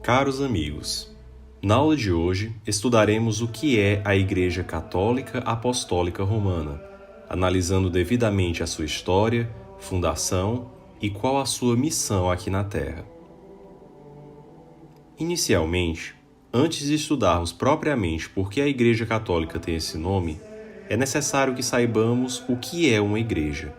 Caros amigos, na aula de hoje estudaremos o que é a Igreja Católica Apostólica Romana, analisando devidamente a sua história, fundação e qual a sua missão aqui na Terra. Inicialmente, antes de estudarmos propriamente por que a Igreja Católica tem esse nome, é necessário que saibamos o que é uma igreja.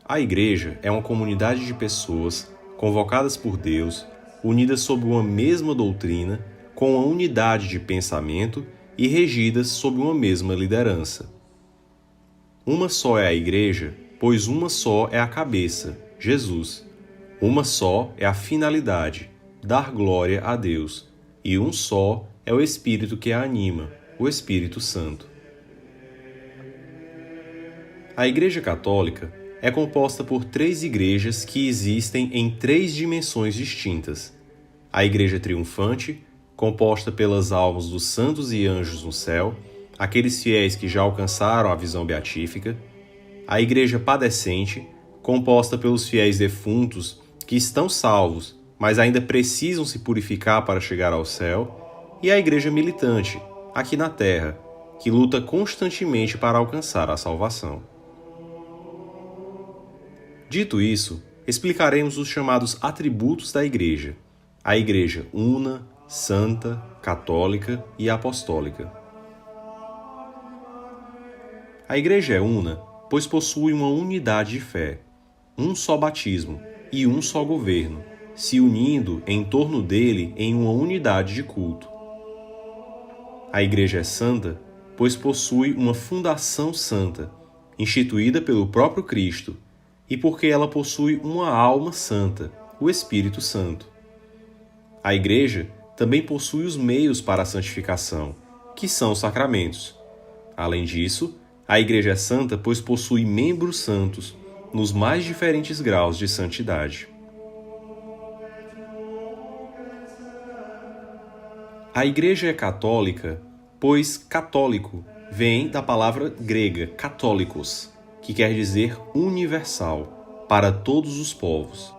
A igreja é uma comunidade de pessoas convocadas por Deus, unidas sob uma mesma doutrina, com uma unidade de pensamento e regidas sob uma mesma liderança. Uma só é a igreja, pois uma só é a cabeça, Jesus. Uma só é a finalidade, dar glória a Deus. E um só é o Espírito que a anima, o Espírito Santo. A Igreja Católica é composta por 3 igrejas que existem em 3 dimensões distintas. A Igreja Triunfante, composta pelas almas dos santos e anjos no céu, aqueles fiéis que já alcançaram a visão beatífica. A Igreja Padecente, composta pelos fiéis defuntos que estão salvos, mas ainda precisam se purificar para chegar ao céu. E a Igreja Militante, aqui na Terra, que luta constantemente para alcançar a salvação. Dito isso, explicaremos os chamados atributos da Igreja. A Igreja una, santa, católica e apostólica. A Igreja é una, pois possui uma unidade de fé, um só batismo e um só governo, se unindo em torno dele em uma unidade de culto. A Igreja é santa, pois possui uma fundação santa, instituída pelo próprio Cristo, e porque ela possui uma alma santa, o Espírito Santo. A Igreja também possui os meios para a santificação, que são os sacramentos. Além disso, a Igreja é santa pois possui membros santos nos mais diferentes graus de santidade. A Igreja é católica, pois católico vem da palavra grega católicos, que quer dizer universal, para todos os povos.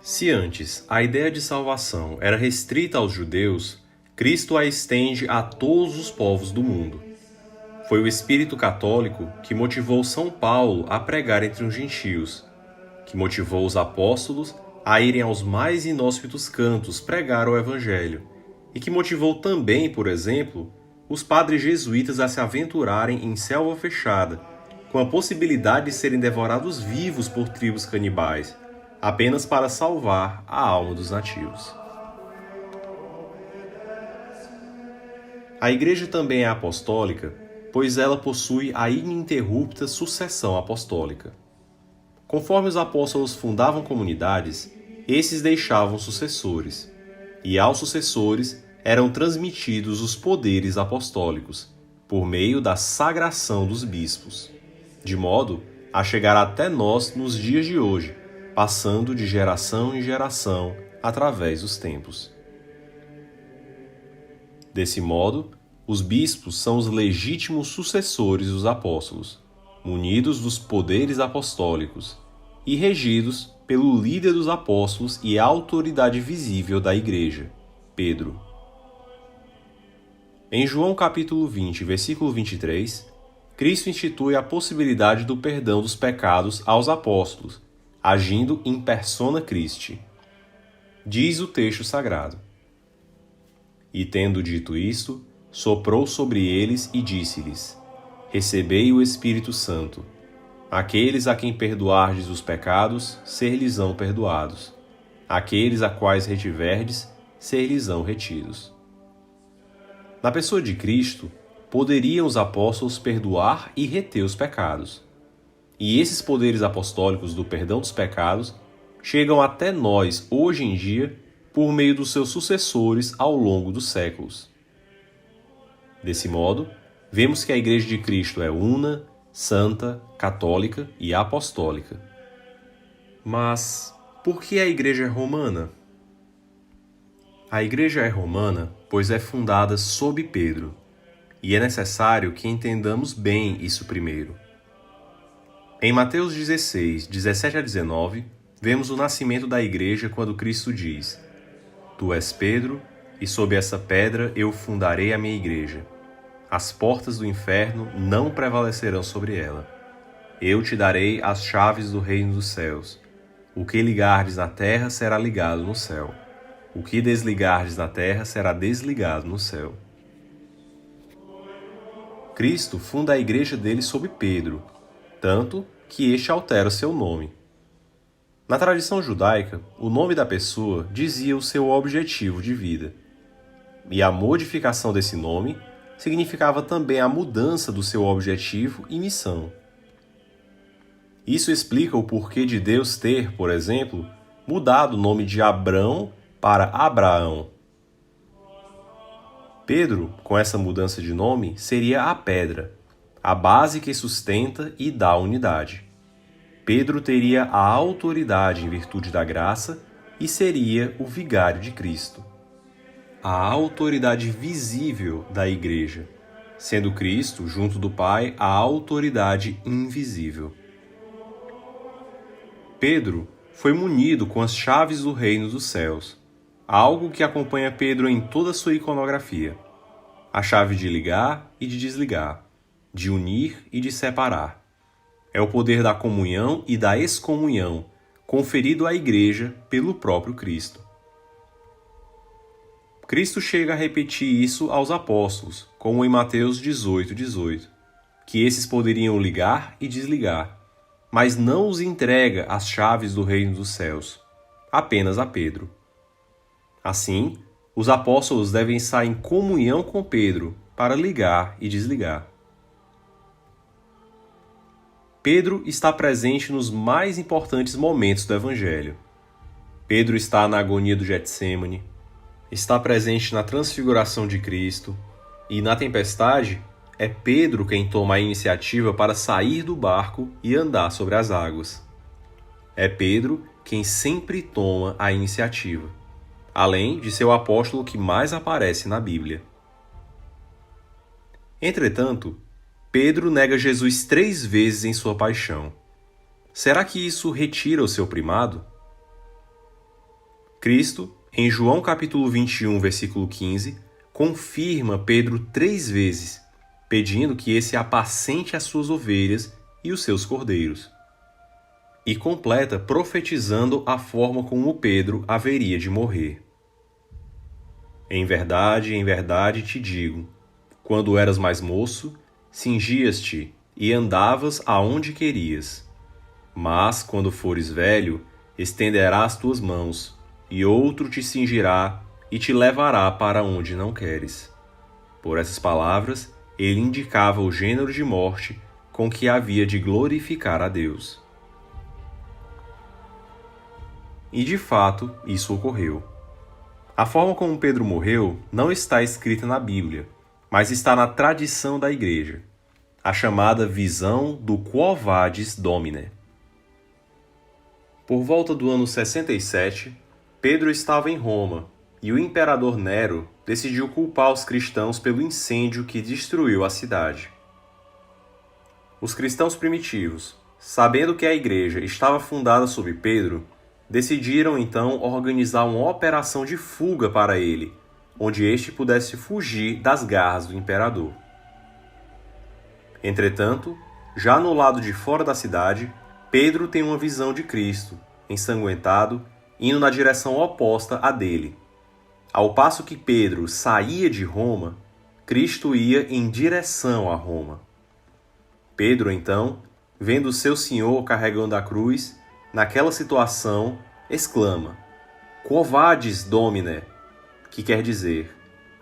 Se antes a ideia de salvação era restrita aos judeus, Cristo a estende a todos os povos do mundo. Foi o espírito católico que motivou São Paulo a pregar entre os gentios, que motivou os apóstolos a irem aos mais inóspitos cantos pregar o Evangelho, e que motivou também, por exemplo, os padres jesuítas a se aventurarem em selva fechada, com a possibilidade de serem devorados vivos por tribos canibais, apenas para salvar a alma dos nativos. A Igreja também é apostólica, pois ela possui a ininterrupta sucessão apostólica. Conforme os apóstolos fundavam comunidades, esses deixavam sucessores, e aos sucessores eram transmitidos os poderes apostólicos, por meio da sagração dos bispos, de modo a chegar até nós nos dias de hoje, passando de geração em geração através dos tempos. Desse modo, os bispos são os legítimos sucessores dos apóstolos, munidos dos poderes apostólicos e regidos pelo líder dos apóstolos e a autoridade visível da Igreja, Pedro. Em João capítulo 20, versículo 23, Cristo institui a possibilidade do perdão dos pecados aos apóstolos, agindo in persona Christi. Diz o texto sagrado: E tendo dito isto, soprou sobre eles e disse-lhes: Recebei o Espírito Santo. Aqueles a quem perdoardes os pecados, ser-lhes-ão perdoados. Aqueles a quais retiverdes, ser-lhes-ão retidos. Na pessoa de Cristo, poderiam os apóstolos perdoar e reter os pecados. E esses poderes apostólicos do perdão dos pecados chegam até nós, hoje em dia, por meio dos seus sucessores ao longo dos séculos. Desse modo, vemos que a Igreja de Cristo é una, santa, católica e apostólica. Mas por que a Igreja é romana? A Igreja é romana pois é fundada sob Pedro, e é necessário que entendamos bem isso primeiro. Em Mateus 16, 17 a 19, vemos o nascimento da Igreja quando Cristo diz: Tu és Pedro, e sob essa pedra eu fundarei a minha igreja. As portas do inferno não prevalecerão sobre ela. Eu te darei as chaves do reino dos céus. O que ligardes na terra será ligado no céu. O que desligardes na terra será desligado no céu. Cristo funda a igreja dele sob Pedro, tanto que este altera seu nome. Na tradição judaica, o nome da pessoa dizia o seu objetivo de vida. E a modificação desse nome significava também a mudança do seu objetivo e missão. Isso explica o porquê de Deus ter, por exemplo, mudado o nome de Abrão para Abraão. Pedro, com essa mudança de nome, seria a pedra, a base que sustenta e dá unidade. Pedro teria a autoridade em virtude da graça e seria o vigário de Cristo. A autoridade visível da Igreja, sendo Cristo, junto do Pai, a autoridade invisível. Pedro foi munido com as chaves do reino dos céus, algo que acompanha Pedro em toda a sua iconografia. A chave de ligar e de desligar, de unir e de separar. É o poder da comunhão e da excomunhão, conferido à Igreja pelo próprio Cristo. Cristo chega a repetir isso aos apóstolos, como em Mateus 18:18, que esses poderiam ligar e desligar, mas não os entrega as chaves do reino dos céus, apenas a Pedro. Assim, os apóstolos devem estar em comunhão com Pedro para ligar e desligar. Pedro está presente nos mais importantes momentos do Evangelho. Pedro está na agonia do Getsêmani, está presente na transfiguração de Cristo e, na tempestade, é Pedro quem toma a iniciativa para sair do barco e andar sobre as águas. É Pedro quem sempre toma a iniciativa, além de ser o apóstolo que mais aparece na Bíblia. Entretanto, Pedro nega Jesus 3 vezes em sua paixão. Será que isso retira o seu primado? Cristo, em João capítulo 21, versículo 15, confirma Pedro 3 vezes, pedindo que esse apacente as suas ovelhas e os seus cordeiros. E completa profetizando a forma como Pedro haveria de morrer. Em verdade te digo, quando eras mais moço, cingias-te e andavas aonde querias. Mas, quando fores velho, estenderás tuas mãos, e outro te cingirá e te levará para onde não queres. Por essas palavras, ele indicava o gênero de morte com que havia de glorificar a Deus. E de fato, isso ocorreu. A forma como Pedro morreu não está escrita na Bíblia, mas está na tradição da Igreja, a chamada visão do Quo Vadis Domine. Por volta do ano 67, Pedro estava em Roma e o imperador Nero decidiu culpar os cristãos pelo incêndio que destruiu a cidade. Os cristãos primitivos, sabendo que a Igreja estava fundada sob Pedro, decidiram então organizar uma operação de fuga para ele, onde este pudesse fugir das garras do imperador. Entretanto, já no lado de fora da cidade, Pedro tem uma visão de Cristo, ensanguentado, indo na direção oposta à dele. Ao passo que Pedro saía de Roma, Cristo ia em direção a Roma. Pedro, então, vendo seu Senhor carregando a cruz, naquela situação, exclama: Quo vadis, Domine? Que quer dizer: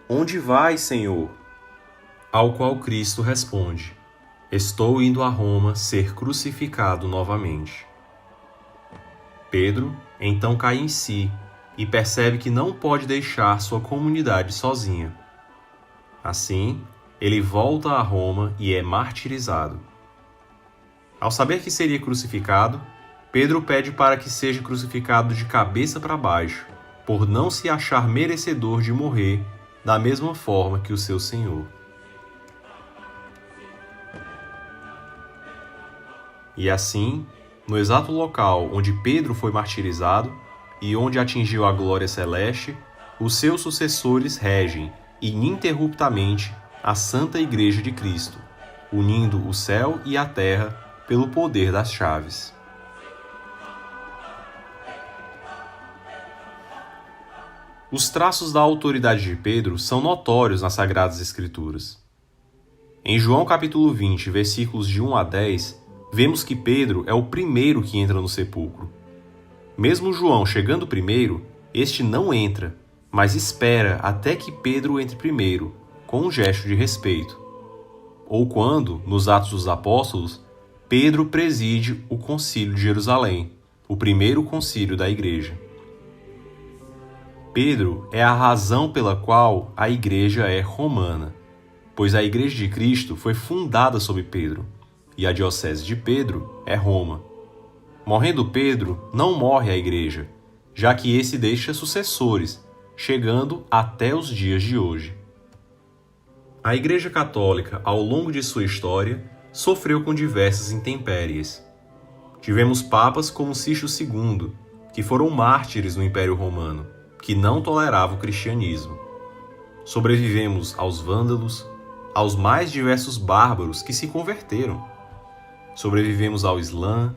onde vais, Senhor? Ao qual Cristo responde: estou indo a Roma ser crucificado novamente. Pedro então cai em si e percebe que não pode deixar sua comunidade sozinha. Assim, ele volta a Roma e é martirizado. Ao saber que seria crucificado, Pedro pede para que seja crucificado de cabeça para baixo, por não se achar merecedor de morrer da mesma forma que o seu Senhor. E assim, no exato local onde Pedro foi martirizado e onde atingiu a glória celeste, Os seus sucessores regem ininterruptamente a Santa Igreja de Cristo, unindo o céu e a terra pelo poder das chaves. Os traços da autoridade de Pedro são notórios nas Sagradas Escrituras. Em João capítulo 20, versículos de 1 a 10, vemos que Pedro é o primeiro que entra no sepulcro. Mesmo João chegando primeiro, este não entra, mas espera até que Pedro entre primeiro, com um gesto de respeito. Ou quando, nos Atos dos Apóstolos, Pedro preside o Concílio de Jerusalém, o primeiro concílio da Igreja. Pedro é a razão pela qual a Igreja é romana, pois a Igreja de Cristo foi fundada sob Pedro, e a diocese de Pedro é Roma. Morrendo Pedro, não morre a Igreja, já que esse deixa sucessores, chegando até os dias de hoje. A Igreja Católica, ao longo de sua história, sofreu com diversas intempéries. Tivemos papas como Sixto II, que foram mártires no Império Romano, que não tolerava o cristianismo. Sobrevivemos aos vândalos, aos mais diversos bárbaros que se converteram. Sobrevivemos ao Islã,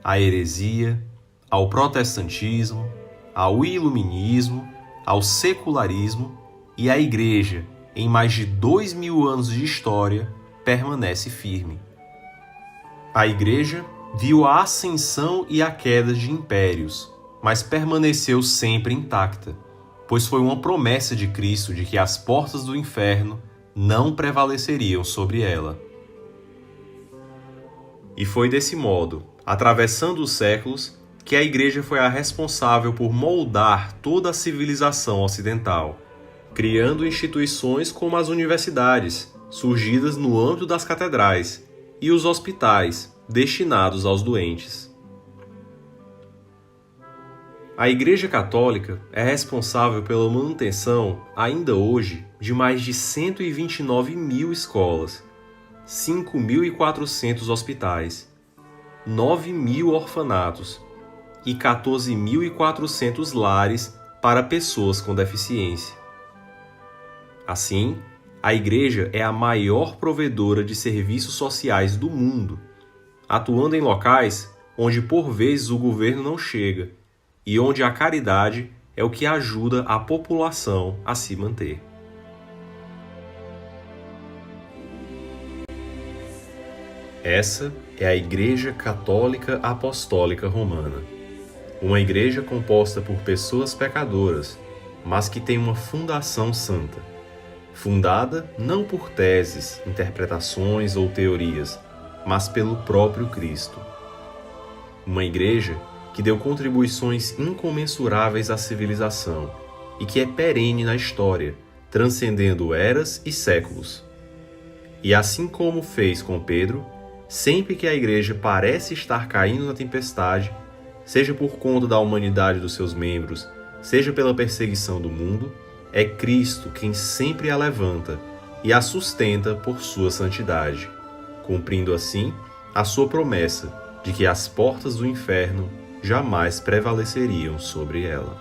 à heresia, ao protestantismo, ao iluminismo, ao secularismo, e a Igreja, em mais de 2000 anos de história, permanece firme. A Igreja viu a ascensão e a queda de impérios, mas permaneceu sempre intacta, pois foi uma promessa de Cristo de que as portas do inferno não prevaleceriam sobre ela. E foi desse modo, atravessando os séculos, que a Igreja foi a responsável por moldar toda a civilização ocidental, criando instituições como as universidades, surgidas no âmbito das catedrais, e os hospitais, destinados aos doentes. A Igreja Católica é responsável pela manutenção, ainda hoje, de mais de 129 mil escolas, 5.400 hospitais, 9.000 orfanatos e 14.400 lares para pessoas com deficiência. Assim, a Igreja é a maior provedora de serviços sociais do mundo, atuando em locais onde por vezes o governo não chega e onde a caridade é o que ajuda a população a se manter. Essa é a Igreja Católica Apostólica Romana, uma igreja composta por pessoas pecadoras, mas que tem uma fundação santa, fundada não por teses, interpretações ou teorias, mas pelo próprio Cristo. Uma igreja que deu contribuições incomensuráveis à civilização e que é perene na história, transcendendo eras e séculos. E assim como fez com Pedro, sempre que a igreja parece estar caindo na tempestade, seja por conta da humanidade dos seus membros, seja pela perseguição do mundo, é Cristo quem sempre a levanta e a sustenta por sua santidade, cumprindo assim a sua promessa de que as portas do inferno jamais prevaleceriam sobre ela.